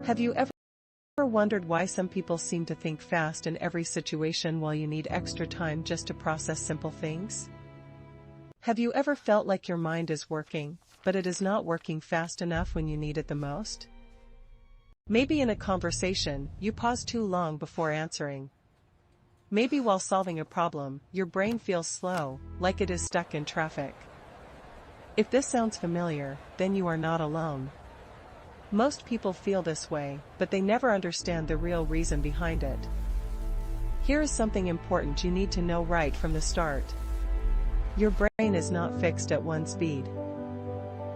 Have you ever wondered why some people seem to think fast in every situation while you need extra time just to process simple things? Have you ever felt like your mind is working, but it is not working fast enough when you need it the most? Maybe in a conversation, you pause too long before answering. Maybe while solving a problem, your brain feels slow, like it is stuck in traffic. If this sounds familiar, then you are not alone. Most people feel this way, but they never understand the real reason behind it. Here is something important you need to know right from the start. Your brain is not fixed at one speed.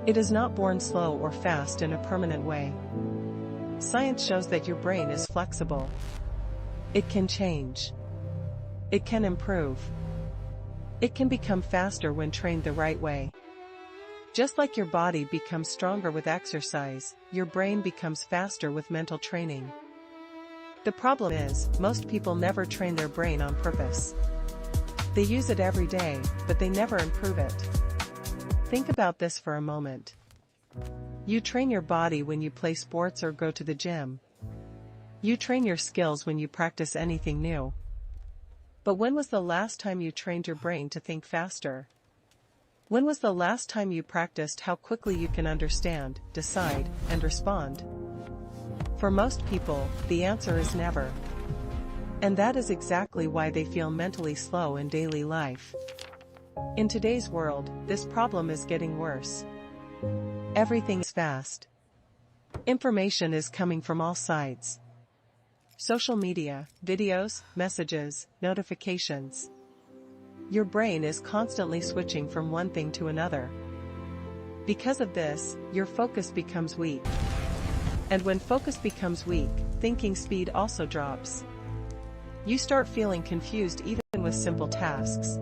It is not born slow or fast in a permanent way. Science shows that your brain is flexible. It can change. It can improve. It can become faster when trained the right way. Just like your body becomes stronger with exercise, your brain becomes faster with mental training. The problem is, most people never train their brain on purpose. They use it every day, but they never improve it. Think about this for a moment. You train your body when you play sports or go to the gym. You train your skills when you practice anything new. But when was the last time you trained your brain to think faster? When was the last time you practiced how quickly you can understand, decide, and respond? For most people, the answer is never. And that is exactly why they feel mentally slow in daily life. In today's world, this problem is getting worse. Everything is fast. Information is coming from all sides. Social media, videos, messages, notifications. Your brain is constantly switching from one thing to another. Because of this, your focus becomes weak. And when focus becomes weak, thinking speed also drops. You start feeling confused even with simple tasks.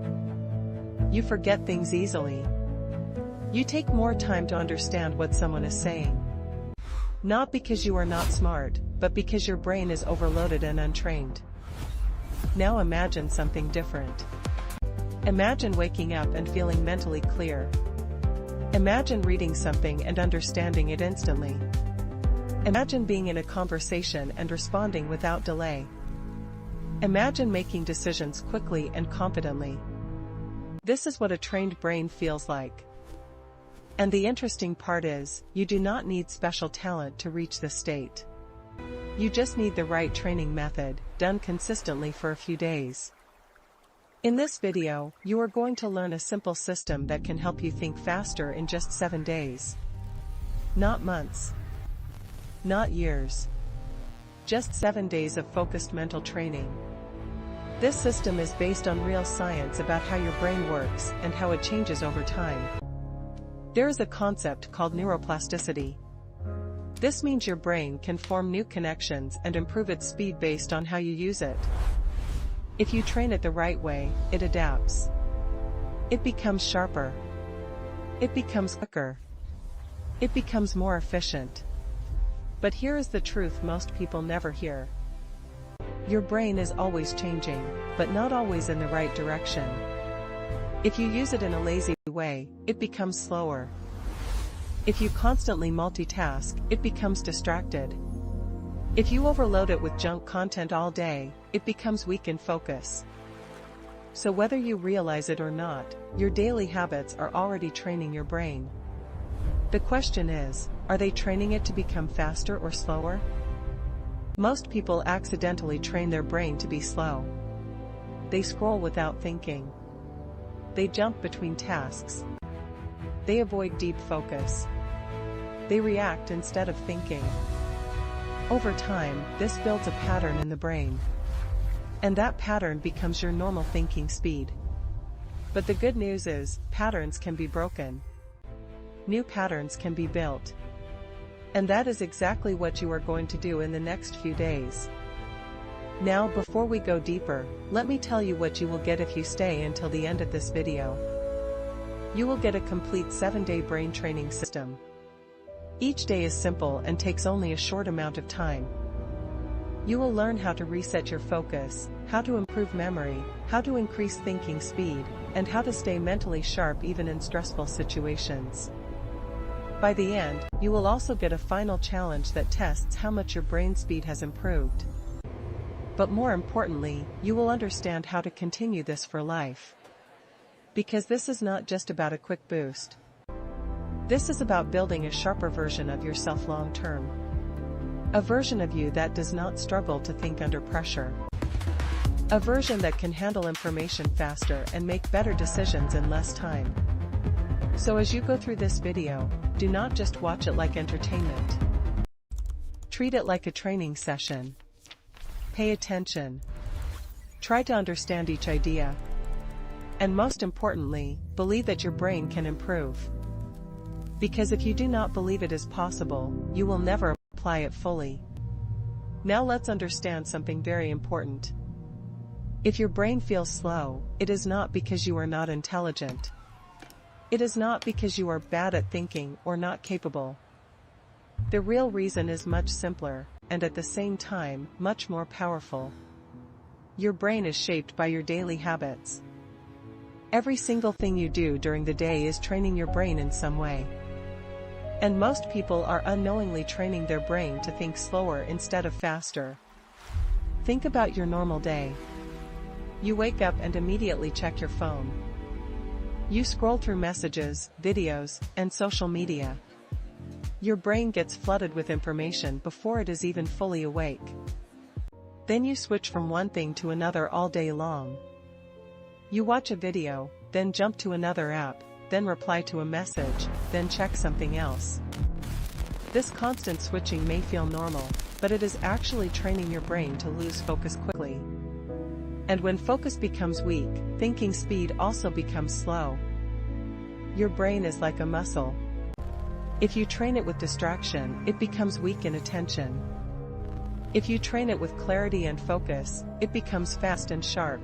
You forget things easily. You take more time to understand what someone is saying. Not because you are not smart, but because your brain is overloaded and untrained. Now imagine something different. Imagine waking up and feeling mentally clear. Imagine reading something and understanding it instantly. Imagine being in a conversation and responding without delay. Imagine making decisions quickly and confidently. This is what a trained brain feels like. And the interesting part is, you do not need special talent to reach this state. You just need the right training method, done consistently for a few days. In this video, you are going to learn a simple system that can help you think faster in just 7 days. Not months. Not years. Just 7 days of focused mental training. This system is based on real science about how your brain works and how it changes over time. There is a concept called neuroplasticity. This means your brain can form new connections and improve its speed based on how you use it. If you train it the right way, it adapts. It becomes sharper. It becomes quicker. It becomes more efficient. But here is the truth most people never hear. Your brain is always changing, but not always in the right direction. If you use it in a lazy way, it becomes slower. If you constantly multitask, it becomes distracted. If you overload it with junk content all day, it becomes weak in focus. So whether you realize it or not, your daily habits are already training your brain. The question is, are they training it to become faster or slower? Most people accidentally train their brain to be slow. They scroll without thinking. They jump between tasks. They avoid deep focus. They react instead of thinking. Over time, this builds a pattern in the brain. And that pattern becomes your normal thinking speed. But the good news is, patterns can be broken. New patterns can be built. And that is exactly what you are going to do in the next few days. Now, before we go deeper, let me tell you what you will get if you stay until the end of this video. You will get a complete 7-day brain training system. Each day is simple and takes only a short amount of time. You will learn how to reset your focus, how to improve memory, how to increase thinking speed, and how to stay mentally sharp even in stressful situations. By the end, you will also get a final challenge that tests how much your brain speed has improved. But more importantly, you will understand how to continue this for life. Because this is not just about a quick boost. This is about building a sharper version of yourself long term. A version of you that does not struggle to think under pressure. A version that can handle information faster and make better decisions in less time. So as you go through this video, do not just watch it like entertainment. Treat it like a training session. Pay attention. Try to understand each idea. And most importantly, believe that your brain can improve. Because if you do not believe it is possible, you will never apply it fully. Now let's understand something very important. If your brain feels slow, it is not because you are not intelligent. It is not because you are bad at thinking or not capable. The real reason is much simpler, and at the same time, much more powerful. Your brain is shaped by your daily habits. Every single thing you do during the day is training your brain in some way. And most people are unknowingly training their brain to think slower instead of faster. Think about your normal day. You wake up and immediately check your phone. You scroll through messages, videos, and social media. Your brain gets flooded with information before it is even fully awake. Then you switch from one thing to another all day long. You watch a video, then jump to another app, then reply to a message, then check something else. This constant switching may feel normal, but it is actually training your brain to lose focus quickly. And when focus becomes weak, thinking speed also becomes slow. Your brain is like a muscle. If you train it with distraction, it becomes weak in attention. If you train it with clarity and focus, it becomes fast and sharp.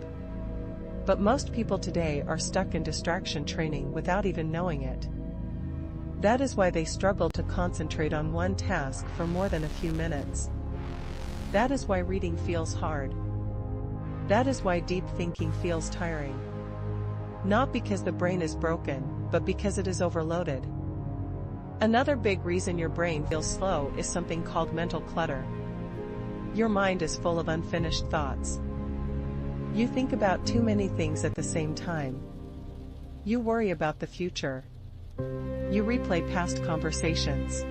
But most people today are stuck in distraction training without even knowing it. That is why they struggle to concentrate on one task for more than a few minutes. That is why reading feels hard. That is why deep thinking feels tiring. Not because the brain is broken, but because it is overloaded. Another big reason your brain feels slow is something called mental clutter. Your mind is full of unfinished thoughts. You think about too many things at the same time. You worry about the future. You replay past conversations.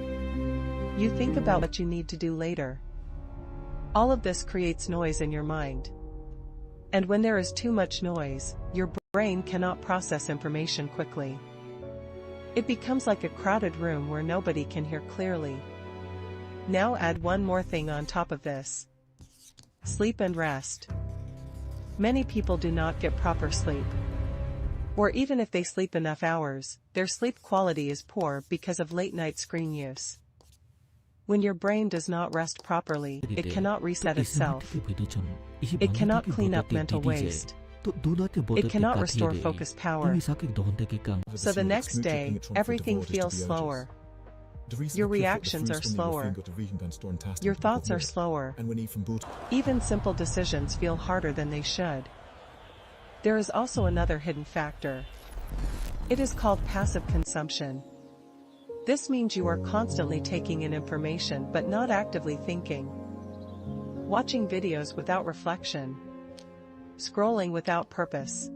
You think about what you need to do later. All of this creates noise in your mind. And when there is too much noise, your brain cannot process information quickly. It becomes like a crowded room where nobody can hear clearly. Now add one more thing on top of this. Sleep and rest. Many people do not get proper sleep. Or even if they sleep enough hours, their sleep quality is poor because of late-night screen use. When your brain does not rest properly, it cannot reset itself. It cannot clean up mental waste. It cannot restore focus power. So the next day, everything feels slower. Your reactions are slower. Your thoughts are slower. Even simple decisions feel harder than they should. There is also another hidden factor. It is called passive consumption. This means you are constantly taking in information but not actively thinking. Watching videos without reflection. Scrolling without purpose.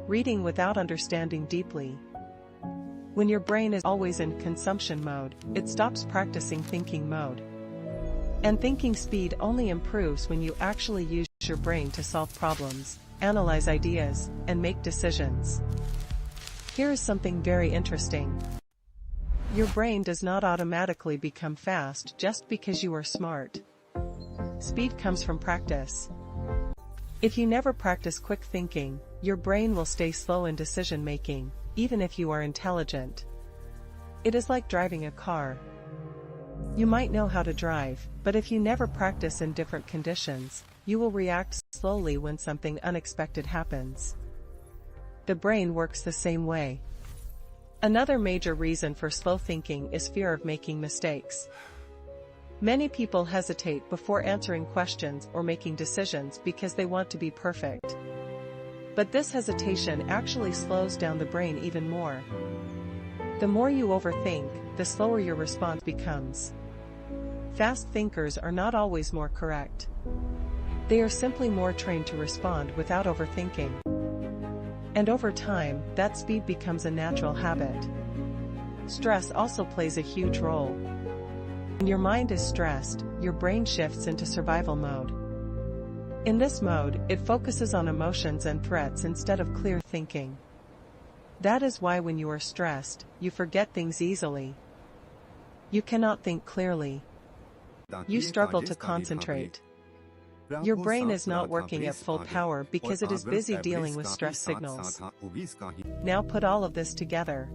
Reading without understanding deeply. When your brain is always in consumption mode, it stops practicing thinking mode. And thinking speed only improves when you actually use your brain to solve problems, analyze ideas, and make decisions. Here is something very interesting. Your brain does not automatically become fast just because you are smart. Speed comes from practice. If you never practice quick thinking, your brain will stay slow in decision making, even if you are intelligent. It is like driving a car. You might know how to drive, but if you never practice in different conditions, you will react slowly when something unexpected happens. The brain works the same way. Another major reason for slow thinking is fear of making mistakes. Many people hesitate before answering questions or making decisions because they want to be perfect. But this hesitation actually slows down the brain even more. The more you overthink, the slower your response becomes. Fast thinkers are not always more correct. They are simply more trained to respond without overthinking. And over time, that speed becomes a natural habit. Stress also plays a huge role. When your mind is stressed, your brain shifts into survival mode. In this mode, it focuses on emotions and threats instead of clear thinking. That is why when you are stressed, you forget things easily. You cannot think clearly. You struggle to concentrate. Your brain is not working at full power because it is busy dealing with stress signals. Now put all of this together.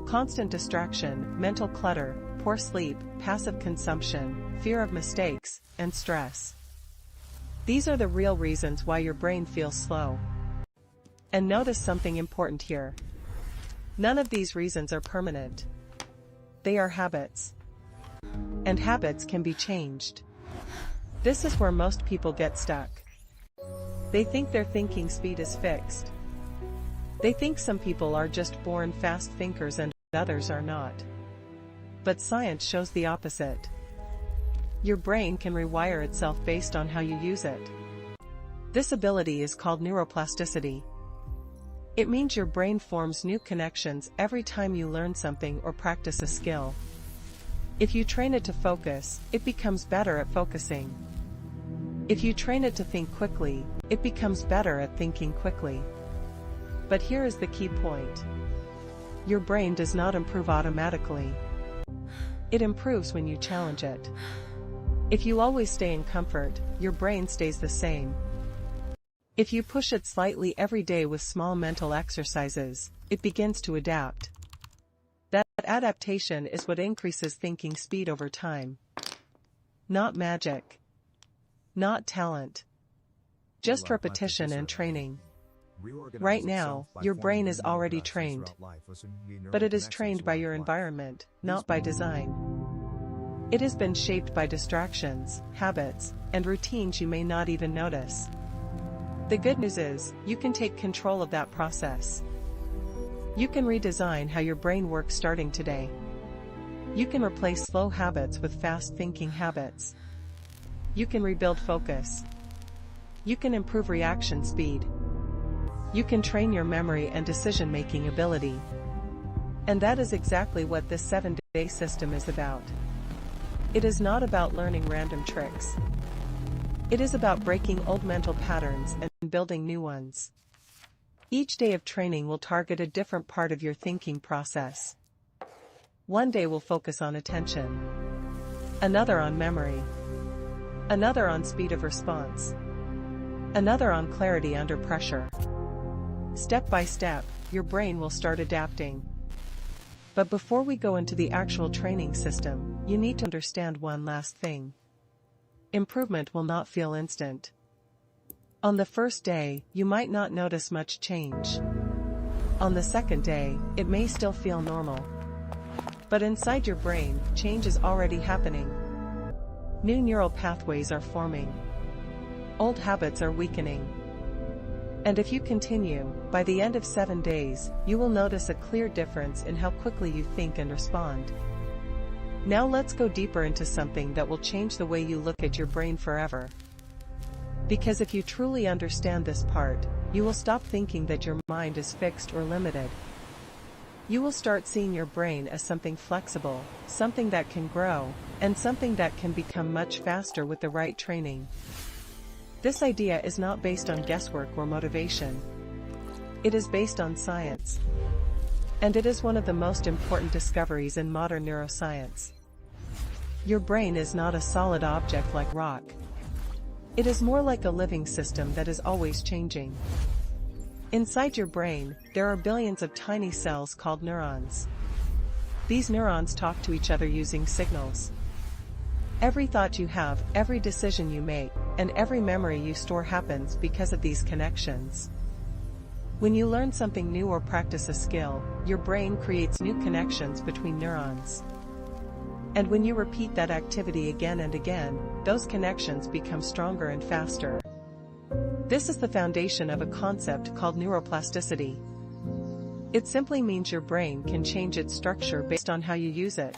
Constant distraction, mental clutter, poor sleep, passive consumption, fear of mistakes, and stress. These are the real reasons why your brain feels slow. And notice something important here. None of these reasons are permanent. They are habits. And habits can be changed. This is where most people get stuck. They think their thinking speed is fixed. They think some people are just born fast thinkers and others are not. But science shows the opposite. Your brain can rewire itself based on how you use it. This ability is called neuroplasticity. It means your brain forms new connections every time you learn something or practice a skill. If you train it to focus, it becomes better at focusing. If you train it to think quickly, it becomes better at thinking quickly. But here is the key point. Your brain does not improve automatically. It improves when you challenge it. If you always stay in comfort, your brain stays the same. If you push it slightly every day with small mental exercises, it begins to adapt. That adaptation is what increases thinking speed over time. Not magic. Not talent. Just repetition and training. Right now, your brain is already trained. But it is trained by your environment, not by design. It has been shaped by distractions, habits, and routines you may not even notice. The good news is, you can take control of that process. You can redesign how your brain works starting today. You can replace slow habits with fast thinking habits. You can rebuild focus. You can improve reaction speed. You can train your memory and decision-making ability. And that is exactly what this 7-day system is about. It is not about learning random tricks. It is about breaking old mental patterns and building new ones. Each day of training will target a different part of your thinking process. One day will focus on attention. Another on memory. Another on speed of response. Another on clarity under pressure. Step by step, your brain will start adapting. But before we go into the actual training system, you need to understand one last thing. Improvement will not feel instant. On the first day, you might not notice much change. On the second day, it may still feel normal. But inside your brain, change is already happening. New neural pathways are forming. Old habits are weakening. And if you continue, by the end of 7 days, you will notice a clear difference in how quickly you think and respond. Now let's go deeper into something that will change the way you look at your brain forever. Because if you truly understand this part, you will stop thinking that your mind is fixed or limited. You will start seeing your brain as something flexible, something that can grow, and something that can become much faster with the right training. This idea is not based on guesswork or motivation. It is based on science. And it is one of the most important discoveries in modern neuroscience. Your brain is not a solid object like rock. It is more like a living system that is always changing. Inside your brain, there are billions of tiny cells called neurons. These neurons talk to each other using signals. Every thought you have, every decision you make, and every memory you store happens because of these connections. When you learn something new or practice a skill, your brain creates new connections between neurons. And when you repeat that activity again and again, those connections become stronger and faster. This is the foundation of a concept called neuroplasticity. It simply means your brain can change its structure based on how you use it.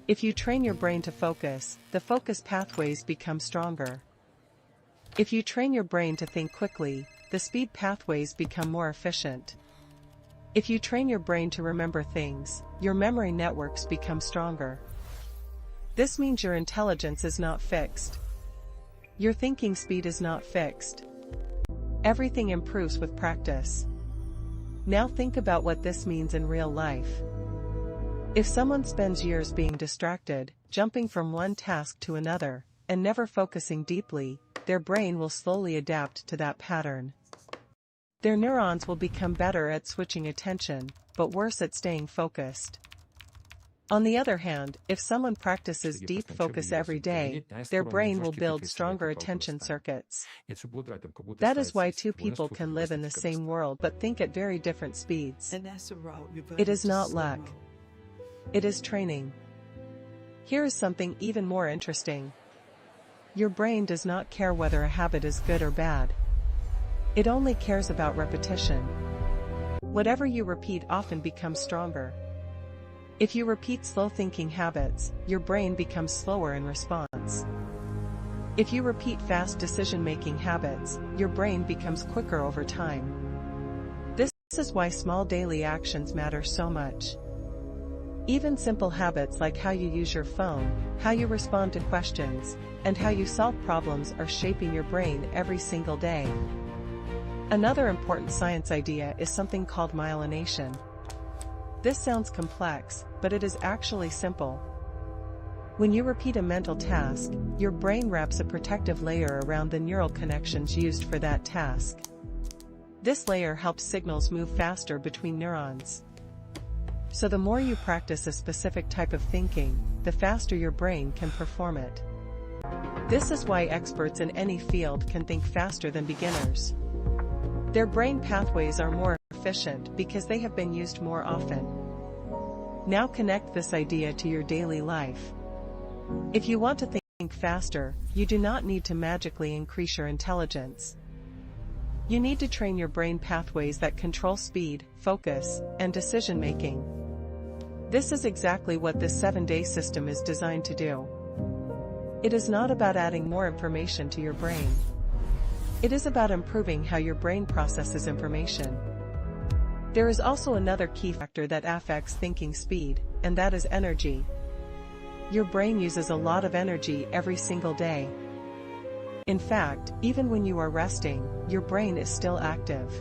If you train your brain to focus, the focus pathways become stronger. If you train your brain to think quickly, the speed pathways become more efficient. If you train your brain to remember things, your memory networks become stronger. This means your intelligence is not fixed. Your thinking speed is not fixed. Everything improves with practice. Now think about what this means in real life. If someone spends years being distracted, jumping from one task to another, and never focusing deeply, their brain will slowly adapt to that pattern. Their neurons will become better at switching attention, but worse at staying focused. On the other hand, if someone practices deep focus every day, their brain will build stronger attention circuits. That is why two people can live in the same world but think at very different speeds. It is not luck. It is training. Here is something even more interesting. Your brain does not care whether a habit is good or bad. It only cares about repetition. Whatever you repeat often becomes stronger. If you repeat slow-thinking habits, your brain becomes slower in response. If you repeat fast decision-making habits, your brain becomes quicker over time. This is why small daily actions matter so much. Even simple habits like how you use your phone, how you respond to questions, and how you solve problems are shaping your brain every single day. Another important science idea is something called myelination. This sounds complex, but it is actually simple. When you repeat a mental task, your brain wraps a protective layer around the neural connections used for that task. This layer helps signals move faster between neurons. So the more you practice a specific type of thinking, the faster your brain can perform it. This is why experts in any field can think faster than beginners. Their brain pathways are more efficient because they have been used more often. Now connect this idea to your daily life. If you want to think faster, you do not need to magically increase your intelligence. You need to train your brain pathways that control speed, focus, and decision-making. This is exactly what this 7-day system is designed to do. It is not about adding more information to your brain. It is about improving how your brain processes information. There is also another key factor that affects thinking speed, and that is energy. Your brain uses a lot of energy every single day. In fact, even when you are resting, your brain is still active.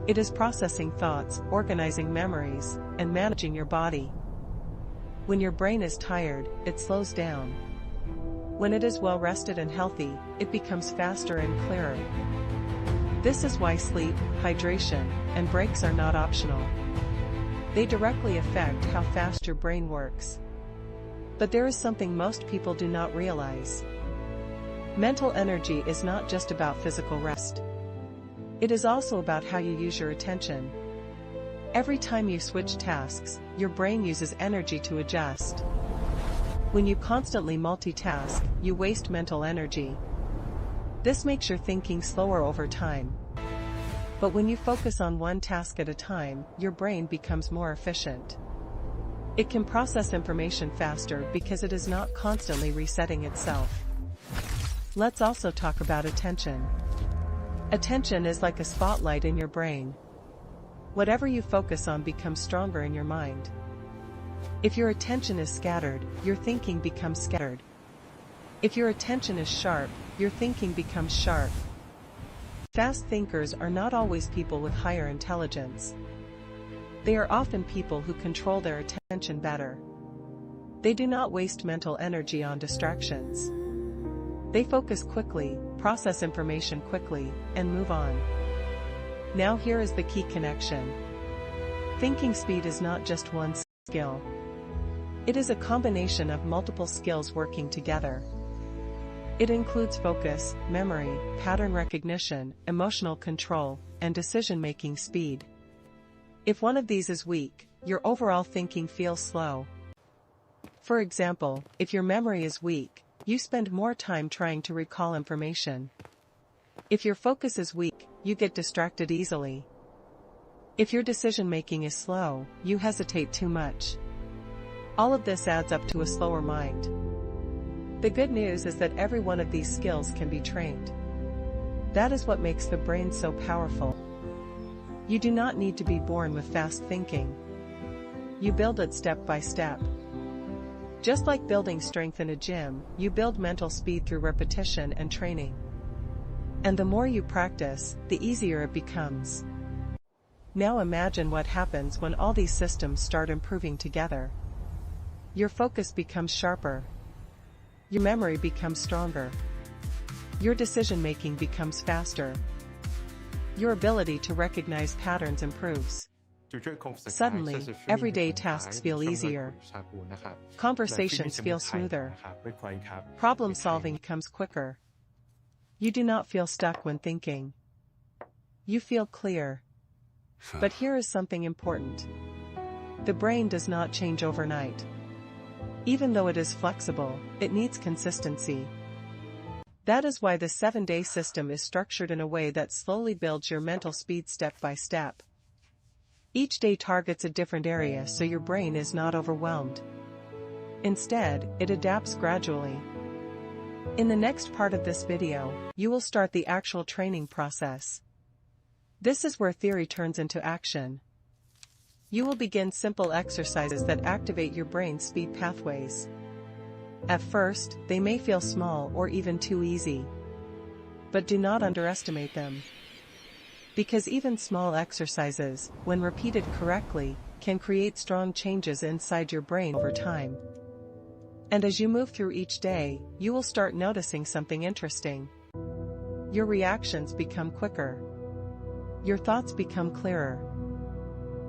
It is processing thoughts, organizing memories, and managing your body. When your brain is tired, it slows down. When it is well rested and healthy, it becomes faster and clearer. This is why sleep, hydration, and breaks are not optional. They directly affect how fast your brain works. But there is something most people do not realize. Mental energy is not just about physical rest. It is also about how you use your attention. Every time you switch tasks, your brain uses energy to adjust. When you constantly multitask, you waste mental energy. This makes your thinking slower over time. But when you focus on one task at a time, your brain becomes more efficient. It can process information faster because it is not constantly resetting itself. Let's also talk about attention. Attention is like a spotlight in your brain. Whatever you focus on becomes stronger in your mind. If your attention is scattered, your thinking becomes scattered. If your attention is sharp, your thinking becomes sharp. Fast thinkers are not always people with higher intelligence. They are often people who control their attention better. They do not waste mental energy on distractions. They focus quickly, process information quickly, and move on. Now here is the key connection. Thinking speed is not just one skill. It is a combination of multiple skills working together. It includes focus, memory, pattern recognition, emotional control, and decision-making speed. If one of these is weak, your overall thinking feels slow. For example, if your memory is weak, you spend more time trying to recall information. If your focus is weak, you get distracted easily. If your decision-making is slow, you hesitate too much. All of this adds up to a slower mind. The good news is that every one of these skills can be trained. That is what makes the brain so powerful. You do not need to be born with fast thinking. You build it step by step. Just like building strength in a gym, you build mental speed through repetition and training. And the more you practice, the easier it becomes. Now imagine what happens when all these systems start improving together. Your focus becomes sharper. Your memory becomes stronger. Your decision-making becomes faster. Your ability to recognize patterns improves. Suddenly, everyday tasks feel easier. Conversations feel smoother. Problem-solving comes quicker. You do not feel stuck when thinking. You feel clear. But here is something important. The brain does not change overnight. Even though it is flexible, it needs consistency. That is why the 7-day system is structured in a way that slowly builds your mental speed step by step. Each day targets a different area so your brain is not overwhelmed. Instead, it adapts gradually. In the next part of this video, you will start the actual training process. This is where theory turns into action. You will begin simple exercises that activate your brain's speed pathways. At first, they may feel small or even too easy. But do not underestimate them. Because even small exercises, when repeated correctly, can create strong changes inside your brain over time. And as you move through each day, you will start noticing something interesting. Your reactions become quicker. Your thoughts become clearer.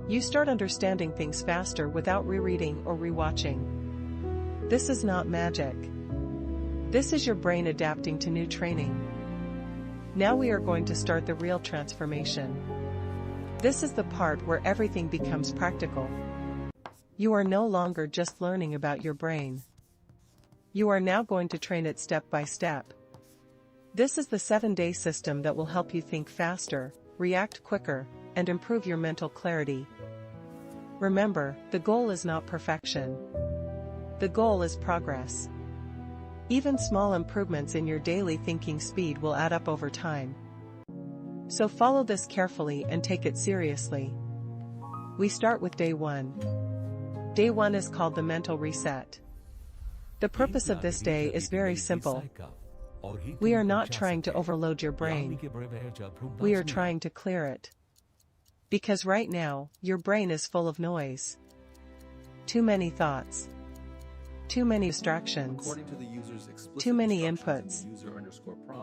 You start understanding things faster without rereading or rewatching. This is not magic. This is your brain adapting to new training. Now we are going to start the real transformation. This is the part where everything becomes practical. You are no longer just learning about your brain. You are now going to train it step by step. This is the 7-day system that will help you think faster, react quicker, and improve your mental clarity. Remember, the goal is not perfection. The goal is progress. Even small improvements in your daily thinking speed will add up over time. So follow this carefully and take it seriously. We start with day 1. Day 1 is called the mental reset. The purpose of this day is very simple. We are not trying to overload your brain. We are trying to clear it. Because right now, your brain is full of noise. Too many thoughts. Too many distractions. Too many inputs.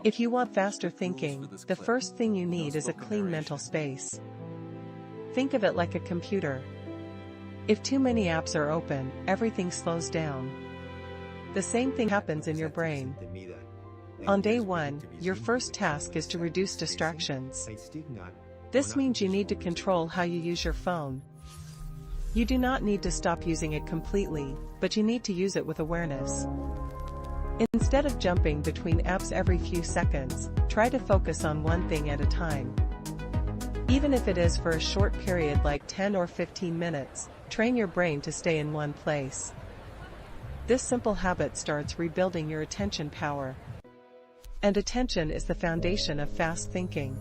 If you want faster thinking, the first thing you need is a clean mental space. Think of it like a computer. If too many apps are open, everything slows down. The same thing happens in your brain. On day 1, your first task is to reduce distractions. This means you need to control how you use your phone. You do not need to stop using it completely, but you need to use it with awareness. Instead of jumping between apps every few seconds, try to focus on one thing at a time. Even if it is for a short period like 10 or 15 minutes, train your brain to stay in one place. This simple habit starts rebuilding your attention power. And attention is the foundation of fast thinking.